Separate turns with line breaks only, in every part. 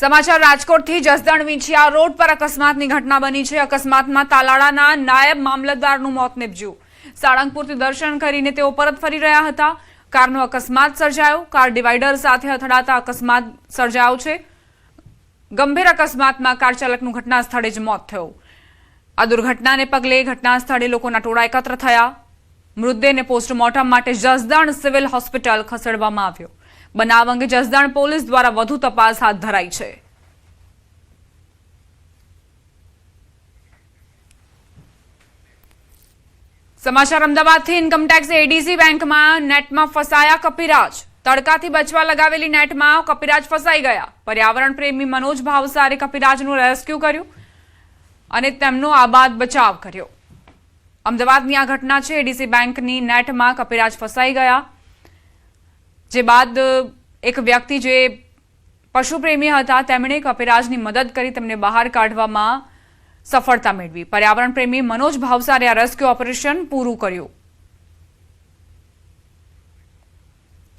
समाचार રાજકોટથી જસદણ વિંછિયા રોડ પર અકસ્માતની ઘટના બની છે। અકસ્માતમાં તાલાળાના નાયબ મામલતદારનું મોત નીપજ્યું। સાળંગપુરથી દર્શન કરીને તેઓ પરત ફરી રહ્યા હતા। કારનો અકસ્માત સર્જાયો। કાર ડિવાઈડર સાથે અથડાતા અકસ્માત સર્જાયો છે। ગંભીર અકસ્માતમાં કાર ચાલકનું ઘટના સ્થળે જ મોત થયું। આ દુર્ઘટનાને પગલે ઘટના સ્થળે લોકોના ટોળા એકત્ર થયા। મૃતદેહને પોસ્ટમોર્ટમ માટે જસદણ સિવિલ હોસ્પિટલ ખસેડવામાં આવ્યો। બનાવ અંગે જસદણ પોલીસ દ્વારા વધુ તપાસ હાથ ધરાઈ છે। સમાચાર અમદાવાદથી ઇન્કમટેક્સ એડીસી બેંકમાં નેટમાં ફસાયા કપિરાજ। તડકાથી બચવા લગાવેલી નેટમાં કપિરાજ ફસાઈ ગયા। પર્યાવરણ પ્રેમી મનોજ ભાવસારે કપિરાજનું રેસ્ક્યુ કર્યું અને તેમનો આબાદ બચાવ કર્યો। અમદાવાદની આ ઘટના છે। એડીસી બેંકની નેટમાં કપિરાજ ફસાઈ ગયા, જે બાદ એક વ્યક્તિ જે પશુપ્રેમી હતા તેમણે કપિરાજની મદદ કરી તેમને બહાર કાઢવામાં સફળતા મેળવી। પર્યાવરણ પ્રેમી મનોજ ભાવસારે આ રેસ્ક્યુ ઓપરેશન પૂરું કર્યું।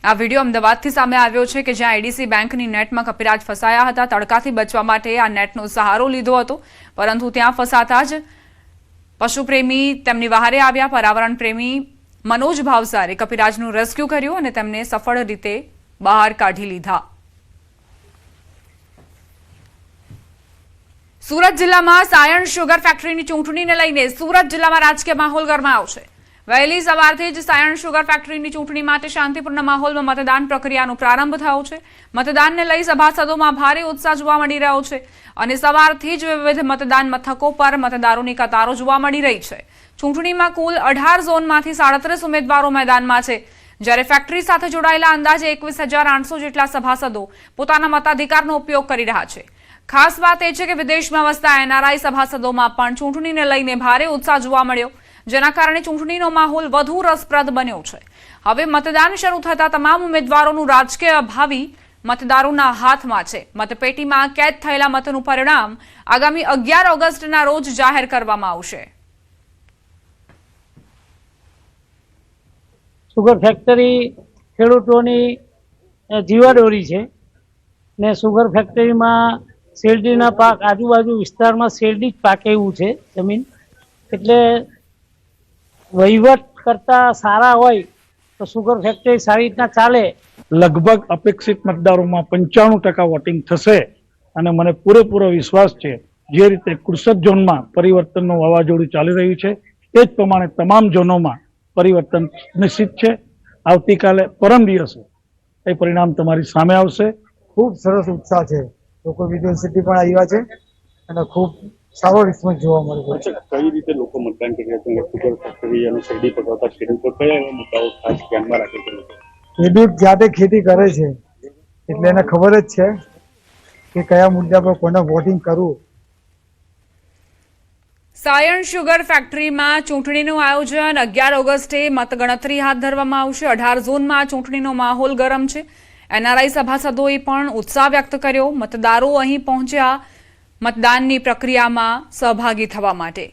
આ વિડીયો અમદાવાદથી સામે આવ્યો છે કે જ્યાં એડીસી બેંકની નેટમાં કપિરાજ ફસાયા હતા। તડકાથી બચવા માટે આ નેટનો સહારો લીધો હતો, પરંતુ ત્યાં ફસાતા જ પશુપ્રેમી તેમની વહારે આવ્યા। પર્યાવરણ પ્રેમી મનોજ ભાવસારે કપિરાજનું રેસ્ક્યુ કર્યું અને તેમને સફળ રીતે બહાર કાઢી લીધા। સુરત જિલ્લામાં સાયણ શુગર ફેક્ટરીની ચૂંટણીને લઈને સુરત જિલ્લામાં રાજકીય માહોલ ગરમાયો છે। વહેલી સવારથી જ સાયણ શુગર ફેક્ટરીની ચૂંટણી માટે શાંતિપૂર્ણ માહોલમાં મતદાન પ્રક્રિયાનો પ્રારંભ થયો છે। મતદાનને લઈ સભાસદોમાં ભારે ઉત્સાહ જોવા મળી રહ્યો છે અને સવારથી જ વિવિધ મતદાન મથકો પર મતદારોની કતારો જોવા મળી રહી છે। ચૂંટણીમાં કુલ 18 ઝોનમાંથી 37 ઉમેદવારો મેદાનમાં છે, જ્યારે ફેક્ટરી સાથે જોડાયેલા અંદાજે 21,800 જેટલા સભાસદો પોતાના મતાધિકારનો ઉપયોગ કરી રહ્યા છે। ખાસ વાત એ છે કે વિદેશમાં વસતા એનઆરઆઈ સભાસદોમાં પણ ચૂંટણીને લઈને ભારે ઉત્સાહ જોવા મળ્યો, જેના કારણે ચૂંટણીનો માહોલ વધુ રસપ્રદ બન્યો છે। હવે મતદાન શરૂ થતા તમામ ઉમેદવારોનું રાજકીય ભાવિ મતદારોના હાથમાં છે। મતપેટીમાં કેદ થયેલા મતનું પરિણામ આગામી 11 ઓગસ્ટના રોજ જાહેર કરવામાં આવશે।
સુગર ફેક્ટરી ખેડૂતોની જીવાદોરી છે ને સુગર ફેક્ટરીમાં શેરડીના પાક આજુબાજુ વિસ્તારમાં શેરડી જ પાકે એવું છે જમીન, એટલે વહીવટ કરતા સારા હોય તો સુગર ફેક્ટરી સારી રીતના ચાલે।
લગભગ અપેક્ષિત મતદારોમાં 95% વોટિંગ થશે અને મને પૂરેપૂરો વિશ્વાસ છે જે રીતે 61 ઝોનમાં પરિવર્તનનું વાવાઝોડું ચાલી રહ્યું છે એ જ પ્રમાણે તમામ ઝોનોમાં પરિવર્તન નિશ્ચિત છે। આવતીકાલે પરમ દિવસે એ પરિણામ તમારી સામે આવશે।
ખૂબ સરસ ઉત્સાહ છે, લોકો વિદેશથી પણ આવ્યા છે અને ખૂબ સારો રિસ્પોન્સ જોવા મળ્યો છે।
કઈ રીતે લોકો મતદાન કરી રહ્યા છે? સુગર ફેક્ટરી અને શેરડી પકવતા ખેડૂતો કયા એવા મુદ્દાઓ ખાસ ધ્યાનમાં રાખે છે?
ખેડૂત જાતે ખેતી કરે છે એટલે એને ખબર જ છે કે કયા મુદ્દા પર કોને વોટિંગ કરવું।
સાયણ શુગર ફેક્ટરીમાં ચૂંટણીનું આયોજન 11 ઓગસ્ટે મતગણતરી હાથ ધરવામાં આવશે। 18 ઝોનમાં ચૂંટણીનો માહોલ ગરમ છે। એનઆરઆઈ સભાસદોએ પણ ઉત્સાહ વ્યક્ત કર્યો। મતદારો અહીં પહોંચ્યા મતદાનની પ્રક્રિયામાં સહભાગી થવા માટે।